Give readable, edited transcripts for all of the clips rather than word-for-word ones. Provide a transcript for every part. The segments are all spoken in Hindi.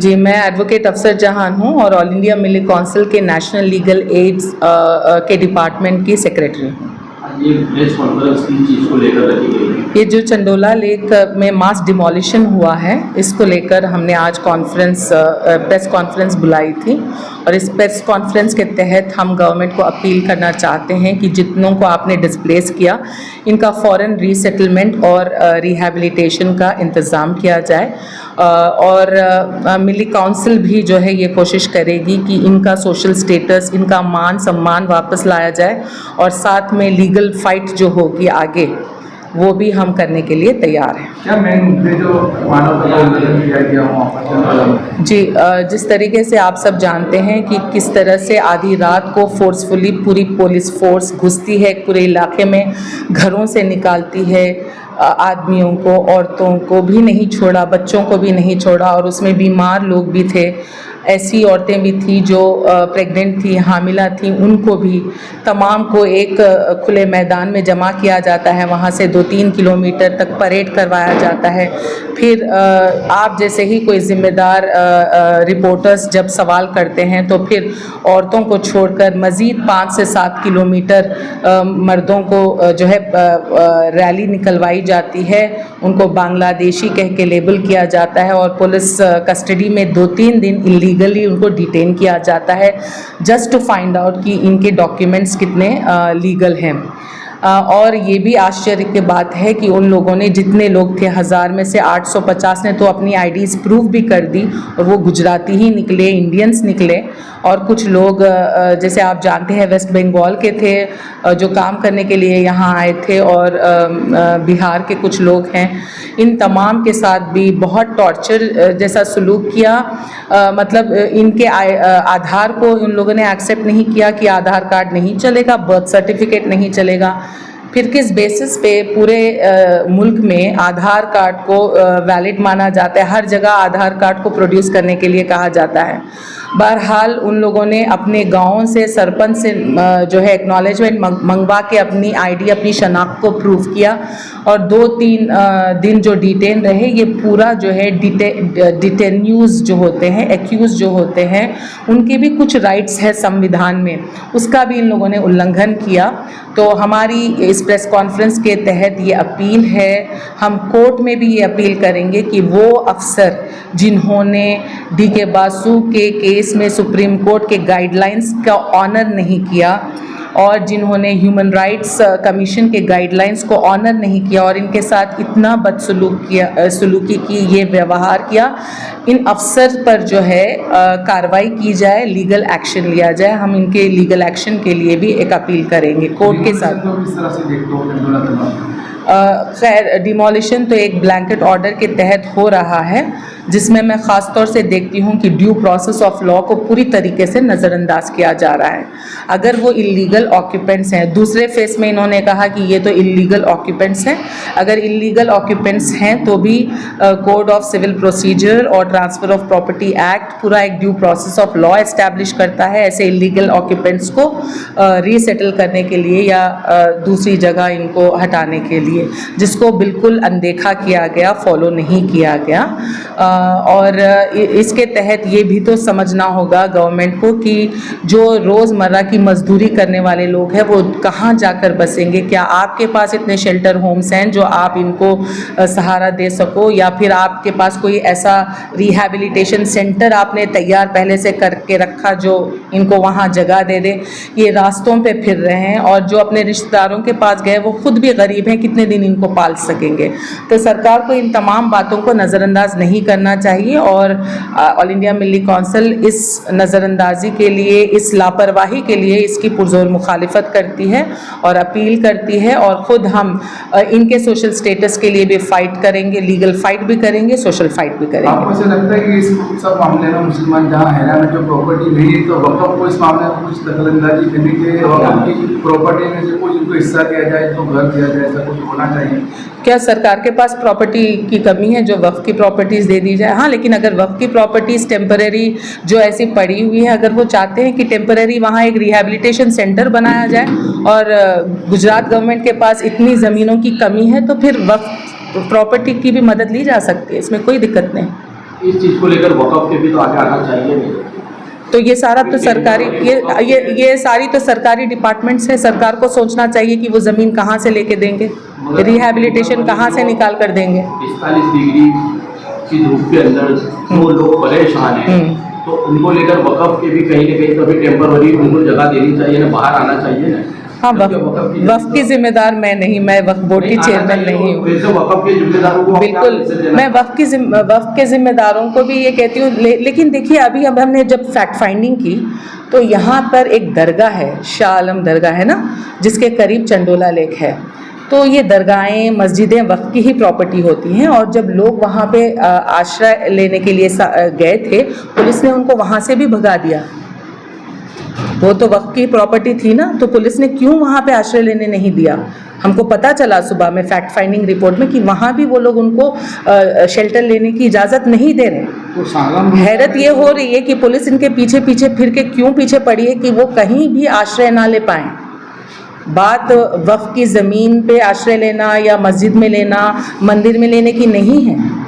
जी, मैं एडवोकेट अफसर जहान हूँ और ऑल इंडिया मिली काउंसिल के नेशनल लीगल एड्स के डिपार्टमेंट की सेक्रेटरी हूँ। ये प्रेस कॉन्फ्रेंस की चीज़ को लेकर रखी गई है। ये जो चंडोला लेक में मास डिमोलिशन हुआ है, इसको लेकर हमने आज प्रेस कॉन्फ्रेंस बुलाई थी और इस प्रेस कॉन्फ्रेंस के तहत हम गवर्नमेंट को अपील करना चाहते हैं कि जितनों को आपने डिस्प्लेस किया, इनका फ़ौरन रीसेटलमेंट और रिहैबिलिटेशन का इंतज़ाम किया जाए और मिली काउंसिल भी जो है ये कोशिश करेगी कि इनका सोशल स्टेटस, इनका मान सम्मान वापस लाया जाए और साथ में लीगल फाइट जो होगी आगे वो भी हम करने के लिए तैयार हैं। क्या मेन मुद्दे जो मानव का उल्लंघन किया गया वहाँ जी, जिस तरीके से आप सब जानते हैं कि किस तरह से आधी रात को फोर्सफुली पूरी पुलिस फोर्स घुसती है पूरे इलाके में, घरों से निकालती है, आदमियों को, औरतों को भी नहीं छोड़ा, बच्चों को भी नहीं छोड़ा और उसमें बीमार लोग भी थे, ऐसी औरतें भी थी जो प्रेग्नेंट थी, हामिला थी, उनको भी तमाम को एक खुले मैदान में जमा किया जाता है, वहाँ से 2-3 किलोमीटर तक परेड करवाया जाता है। फिर आप जैसे ही कोई ज़िम्मेदार रिपोर्टर्स जब सवाल करते हैं तो फिर औरतों को छोड़कर मज़ीद 5 से 7 किलोमीटर मर्दों को जो है रैली निकलवाई जाती है, उनको बांग्लादेशी कह के लेबल किया जाता है और पुलिस कस्टडी में 2-3 दिन इलीगली उनको डिटेन किया जाता है जस्ट टू फाइंड आउट कि इनके डॉक्यूमेंट्स कितने लीगल हैं। और ये भी आश्चर्य की बात है कि उन लोगों ने, जितने लोग थे 1000 में से 850 ने तो अपनी आईडीज़ प्रूव भी कर दी और वो गुजराती ही निकले, इंडियंस निकले और कुछ लोग जैसे आप जानते हैं वेस्ट बंगाल के थे जो काम करने के लिए यहाँ आए थे और बिहार के कुछ लोग हैं। इन तमाम के साथ भी बहुत टॉर्चर जैसा सलूक किया, मतलब इनके आधार को उन लोगों ने एक्सेप्ट नहीं किया कि आधार कार्ड नहीं चलेगा, बर्थ सर्टिफिकेट नहीं चलेगा। फिर किस बेसिस पे पूरे मुल्क में आधार कार्ड को वैलिड माना जाता है, हर जगह आधार कार्ड को प्रोड्यूस करने के लिए कहा जाता है। बहरहाल उन लोगों ने अपने गाँव से, सरपंच से जो है एक्नॉलेजमेंट मंगवा के अपनी आईडी, अपनी शनाख्त को प्रूव किया और 2-3 दिन जो डिटेन रहे, ये पूरा जो है डिटेन्यूज जो होते हैं, एक्यूज जो होते हैं, उनके भी कुछ राइट्स है संविधान में, उसका भी इन लोगों ने उल्लंघन किया। तो हमारी इस प्रेस कॉन्फ्रेंस के तहत ये अपील है, हम कोर्ट में भी ये अपील करेंगे कि वो अफसर जिन्होंने DK बासु के केस में सुप्रीम कोर्ट के गाइडलाइंस का ऑनर नहीं किया और जिन्होंने ह्यूमन राइट्स कमीशन के गाइडलाइंस को ऑनर नहीं किया और इनके साथ इतना बदसलूकी की, ये व्यवहार किया, इन अफसर पर जो है कार्रवाई की जाए, लीगल एक्शन लिया जाए। हम इनके लीगल एक्शन के लिए भी एक अपील करेंगे कोर्ट के साथ। खैर, डिमोलिशन तो एक ब्लैंकेट ऑर्डर के तहत हो रहा है, जिसमें मैं ख़ास तौर से देखती हूँ कि ड्यू प्रोसेस ऑफ लॉ को पूरी तरीके से नज़रअंदाज किया जा रहा है। अगर वो इलीगल ऑक्यूपेंट्स हैं, दूसरे फेस में इन्होंने कहा कि ये तो इलीगल ऑक्यूपेंट्स हैं, अगर इलीगल ऑक्यूपेंट्स हैं तो भी कोड ऑफ सिविल प्रोसीजर और ट्रांसफ़र ऑफ प्रॉपर्टी एक्ट पूरा एक due process of law establish करता है ऐसे इलीगल ऑक्यूपेंट्स को रीसेटल करने के लिए या दूसरी जगह इनको हटाने के लिए, जिसको बिल्कुल अनदेखा किया गया, फॉलो नहीं किया गया। और इसके तहत ये भी तो समझना होगा गवर्नमेंट को कि जो रोज़मर्रा की मजदूरी करने वाले लोग हैं वो कहाँ जाकर बसेंगे। क्या आपके पास इतने शेल्टर होम्स हैं जो आप इनको सहारा दे सको, या फिर आपके पास कोई ऐसा रिहैबिलिटेशन सेंटर आपने तैयार पहले से करके रखा जो इनको वहाँ जगह दे दे। ये रास्तों पे फिर रहे हैं और जो अपने रिश्तेदारों के पास गए वो खुद भी गरीब हैं, कितने दिन इनको पाल सकेंगे। तो सरकार को इन तमाम बातों को नज़रअंदाज नहीं करना चाहिए और ऑल इंडिया मिली काउंसिल इस नज़रअंदाजी के लिए, इस लापरवाही के लिए इसकी पुरजोर मुखालिफत करती है और अपील करती है और ख़ुद हम इनके सोशल स्टेटस के लिए भी फ़ाइट करेंगे, लीगल फ़ाइट भी करेंगे, सोशल फ़ाइट भी करेंगे। आपको ऐसा लगता है कि इस सब मामले में मुसलमान जहाँ हैरान है, जो प्रॉपर्टी नहीं है, तो वक़्फ़ को इस मामले में कुछ दखलंदाजी करनी चाहिए और उनकी प्रॉपर्टी में से कुछ उनको हिस्सा दिया जाए, तो घर दिया जाए, ऐसा कुछ होना चाहिए? क्या सरकार के पास प्रॉपर्टी की कमी है जो वक्फ की प्रॉपर्टीज़ दे दी जाए? हाँ, लेकिन अगर वक्फ की प्रॉपर्टीज़ टेम्परेरी जो ऐसी पड़ी हुई है, अगर वो चाहते हैं कि टेम्परेरी वहाँ एक रिहैबिलिटेशन सेंटर बनाया जाए और गुजरात गवर्नमेंट के पास इतनी ज़मीनों की कमी है तो फिर वक्फ प्रॉपर्टी की भी मदद ली जा सकती है, इसमें कोई दिक्कत नहीं। इस चीज़ को लेकर वक़्फ़ के भी तो आगे आना चाहिए नहीं? तो ये सारा तो सरकारी ये सारी तो सरकारी डिपार्टमेंट्स है। सरकार को सोचना चाहिए कि वो ज़मीन कहाँ से लेके देंगे, रिहैबिलिटेशन कहाँ से निकाल कर देंगे। 45 डिग्री की धूप के अंदर जो लोग परेशान हैं, तो उनको लेकर वक़्फ़ के भी कहीं न कहीं तो अभी टेम्पररी उनको जगह देनी चाहिए ना, बाहर आना चाहिए ना। हाँ, वक्फ की जिम्मेदार मैं नहीं, मैं वक्फ बोर्ड की चेयरमैन नहीं हूँ। वक़्फ़ के जिम्मेदारों को बिल्कुल, मैं वक्फ के जिम्मेदारों को भी ये कहती हूँ। लेकिन देखिए, अभी अब हमने जब फैक्ट फाइंडिंग की तो यहाँ पर एक दरगाह है, शाह आलम दरगाह है ना, जिसके करीब चंडोला लेक है। तो ये दरगाहें, मस्जिदें वक्फ की ही प्रॉपर्टी होती हैं, और जब लोग वहाँ पे आश्रय लेने के लिए गए थे, पुलिस ने उनको वहाँ से भी भगा दिया। वो तो वक्फ की प्रॉपर्टी थी ना, तो पुलिस ने क्यों वहाँ पे आश्रय लेने नहीं दिया? हमको पता चला सुबह में फैक्ट फाइंडिंग रिपोर्ट में कि वहाँ भी वो लोग उनको शेल्टर लेने की इजाज़त नहीं दे रहे। तो हैरत ये हो रही है कि पुलिस इनके पीछे पीछे फिर के क्यों पीछे पड़ी है कि वो कहीं भी आश्रय ना ले पाएँ। बात वक्फ की ज़मीन पे आश्रय लेना या मस्जिद में लेना, मंदिर में लेने की नहीं है।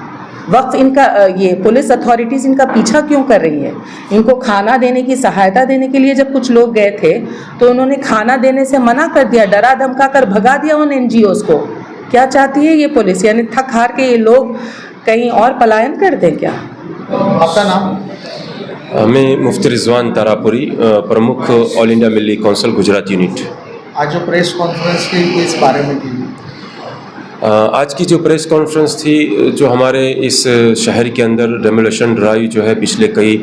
वक्फ इनका, ये पुलिस अथॉरिटीज़ इनका पीछा क्यों कर रही है? इनको खाना देने की, सहायता देने के लिए जब कुछ लोग गए थे तो उन्होंने खाना देने से मना कर दिया, डरा धमका कर भगा दिया उन NGOs को। क्या चाहती है ये पुलिस? यानी थक हार के ये लोग कहीं और पलायन कर दें क्या? आपका नाम? मैं मुफ्ती रिजवान तारापुरी, प्रमुख ऑल इंडिया मिली काउंसिल गुजरात यूनिट। आज जो प्रेस कॉन्फ्रेंस की इस बारे में की, आज की जो प्रेस कॉन्फ्रेंस थी, जो हमारे इस शहर के अंदर डेमोलिशन ड्राइव जो है पिछले कई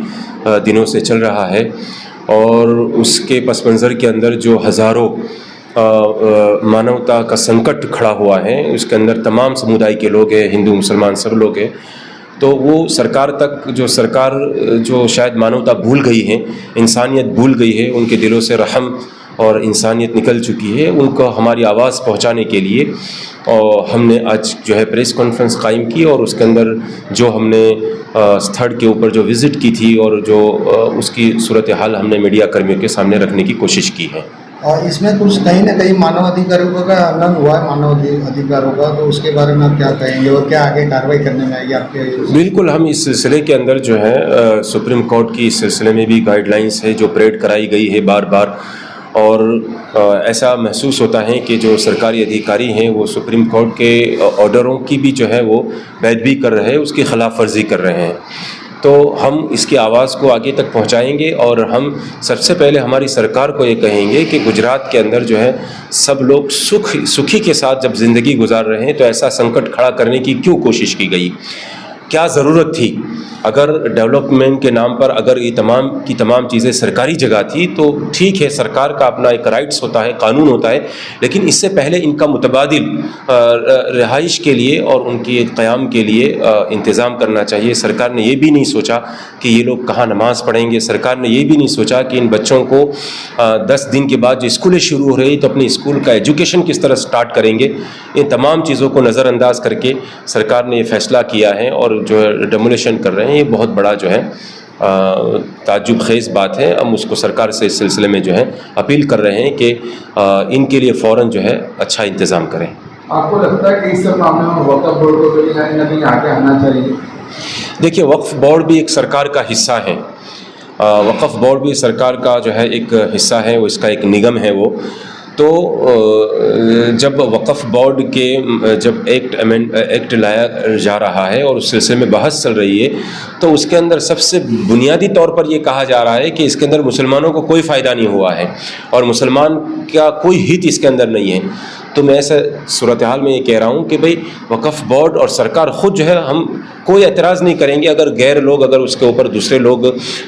दिनों से चल रहा है, और उसके पस मंज़र के अंदर जो हज़ारों मानवता का संकट खड़ा हुआ है, उसके अंदर तमाम समुदाय के लोग हैं, हिंदू मुसलमान सब लोग हैं। तो वो सरकार तक, जो सरकार जो शायद मानवता भूल गई है, इंसानियत भूल गई है, उनके दिलों से रहम और इंसानियत निकल चुकी है, उनको हमारी आवाज़ पहुंचाने के लिए और हमने आज जो है प्रेस कॉन्फ्रेंस कायम की, और उसके अंदर जो हमने स्थल के ऊपर जो विज़िट की थी और जो उसकी सूरत हाल हमने मीडिया कर्मियों के सामने रखने की कोशिश की है। और इसमें कुछ कहीं ना कहीं मानव अधिकारों का उल्लंघन हुआ है, मानव अधिकारों का, तो उसके बारे में आप क्या कहेंगे और क्या आगे कार्रवाई करने में आएगी आपके? बिल्कुल, हम इस सिलसिले के अंदर जो है सुप्रीम कोर्ट की इस सिलसिले में भी गाइडलाइंस है जो परेड कराई गई है बार बार, और ऐसा महसूस होता है कि जो सरकारी अधिकारी हैं वो सुप्रीम कोर्ट के ऑर्डरों की भी जो है वो पैरवी कर रहे हैं, उसकी खिलाफ वर्जी कर रहे हैं। तो हम इसकी आवाज़ को आगे तक पहुंचाएंगे, और हम सबसे पहले हमारी सरकार को ये कहेंगे कि गुजरात के अंदर जो है सब लोग सुखी के साथ जब ज़िंदगी गुजार रहे हैं, तो ऐसा संकट खड़ा करने की क्यों कोशिश की गई? क्या ज़रूरत थी? अगर डेवलपमेंट के नाम पर अगर ये तमाम की तमाम चीज़ें सरकारी जगह थी तो ठीक है, सरकार का अपना एक राइट्स होता है, कानून होता है, लेकिन इससे पहले इनका मुतबादिल रिहाइश के लिए और उनकी क़याम के लिए इंतज़ाम करना चाहिए। सरकार ने ये भी नहीं सोचा कि ये लोग कहाँ नमाज़ पढ़ेंगे। सरकार ने ये भी नहीं सोचा कि इन बच्चों को 10 दिन के बाद जो स्कूलें शुरू हो रही तो अपनी स्कूल का एजुकेशन किस तरह स्टार्ट करेंगे। इन तमाम चीज़ों को नज़रअंदाज करके सरकार ने ये फ़ैसला किया है, और जो है डेमोलिशन कर रहे हैं, ये बहुत बड़ा जो है ताज्जुब खेज़ बात है। हम उसको सरकार से इस सिलसिले में जो है अपील कर रहे हैं कि इनके लिए फ़ौरन जो है अच्छा इंतज़ाम करें। आपको लगता है कि इस सब मामले में वक्फ बोर्ड को कहीं ना कहीं आगे आना चाहिए? देखिए, वक्फ बोर्ड भी एक सरकार का हिस्सा है। वक्फ बोर्ड भी सरकार का जो है एक हिस्सा है, वो इसका एक निगम है वो। तो जब वक्फ बोर्ड के जब एक्ट लाया जा रहा है और उस सिलसिले में बहस चल रही है, तो उसके अंदर सबसे बुनियादी तौर पर ये कहा जा रहा है कि इसके अंदर मुसलमानों को कोई फ़ायदा नहीं हुआ है और मुसलमान का कोई हित इसके अंदर नहीं है। तो मैं ऐसा सूरत हाल में ये कह रहा हूँ कि भाई वक्फ बोर्ड और सरकार ख़ुद जो है, हम कोई एतराज़ नहीं करेंगे अगर गैर लोग, अगर उसके ऊपर दूसरे लोग,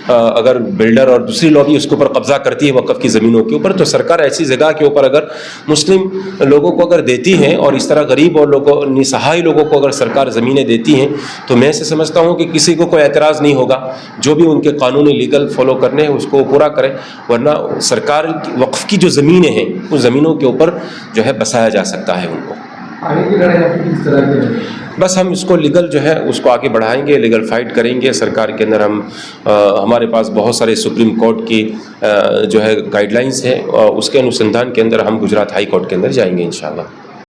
अगर बिल्डर और दूसरी लॉबी उसके ऊपर कब्ज़ा करती है वक्फ की ज़मीनों के ऊपर, तो सरकार ऐसी जगह के ऊपर अगर मुस्लिम लोगों को अगर देती है और इस तरह गरीब और लोगों, निसहाय लोगों को अगर सरकार ज़मीनें देती हैं, तो मैं ऐसे समझता हूँ कि किसी को कोई एतराज़ नहीं होगा। जो भी उनके कानूनी लीगल फॉलो करने हैं उसको पूरा करें, वरना सरकार वक्फ की जो ज़मीनें हैं उस ज़मीनों के ऊपर जो है बसाया जा सकता है उनको। आगे की लड़ाई आपकी किस तरह की? बस हम इसको लीगल जो है उसको आगे बढ़ाएंगे, लीगल फाइट करेंगे। सरकार के अंदर हम हमारे पास बहुत सारे सुप्रीम कोर्ट की जो है गाइडलाइंस है, उसके अनुसंधान के अंदर हम गुजरात हाई कोर्ट के अंदर जाएंगे इंशाल्लाह।